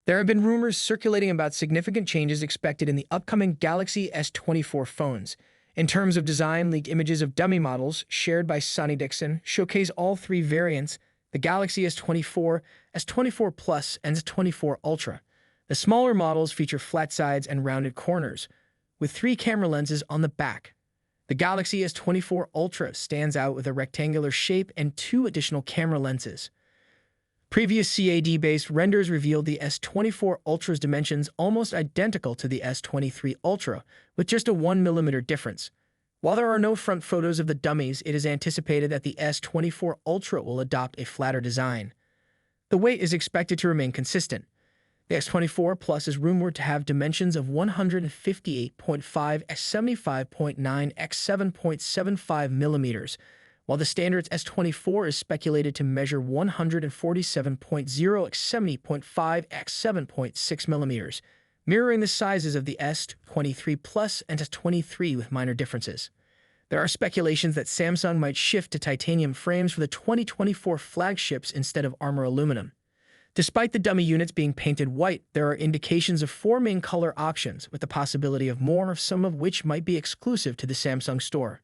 There have been rumors circulating about significant changes expected in the upcoming Galaxy S24 phones. In terms of design, leaked images of dummy models shared by Sonny Dixon showcase all three variants: the Galaxy S24, S24 Plus, and S24 Ultra. The smaller models feature flat sides and rounded corners, with three camera lenses on the back. The Galaxy S24 Ultra stands out with a rectangular shape and two additional camera lenses. Previous CAD-based renders revealed the S24 Ultra's dimensions almost identical to the S23 Ultra, with just a 1mm difference. While there are no front photos of the dummies, it is anticipated that the S24 Ultra will adopt a flatter design. The weight is expected to remain consistent. The S24 Plus is rumored to have dimensions of 158.5 x 75.9 x 7.75 millimeters, while the standard S24 is speculated to measure 147.0 x 70.5 x 7.6 millimeters, mirroring the sizes of the S23 Plus and S23 with minor differences. There are speculations that Samsung might shift to titanium frames for the 2024 flagships instead of armor aluminum. Despite the dummy units being painted white, there are indications of four main color options, with the possibility of more, some of which might be exclusive to the Samsung store.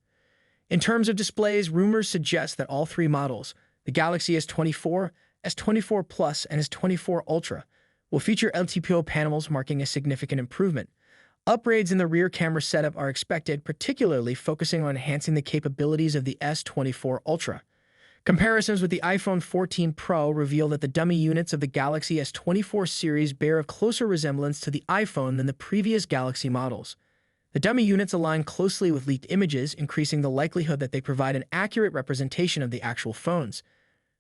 In terms of displays, rumors suggest that all three models, the Galaxy S24, S24 Plus, and S24 Ultra, will feature LTPO panels, marking a significant improvement. Upgrades in the rear camera setup are expected, particularly focusing on enhancing the capabilities of the S24 Ultra. Comparisons with the iPhone 14 Pro reveal that the dummy units of the Galaxy S24 series bear a closer resemblance to the iPhone than the previous Galaxy models. The dummy units align closely with leaked images, increasing the likelihood that they provide an accurate representation of the actual phones.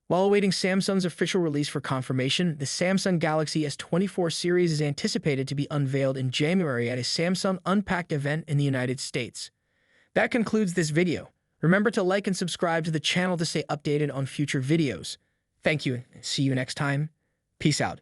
While awaiting Samsung's official release for confirmation, the Samsung Galaxy S24 series is anticipated to be unveiled in January at a Samsung Unpacked event in the United States. That concludes this video. Remember to like and subscribe to the channel to stay updated on future videos. Thank you, and see you next time. Peace out.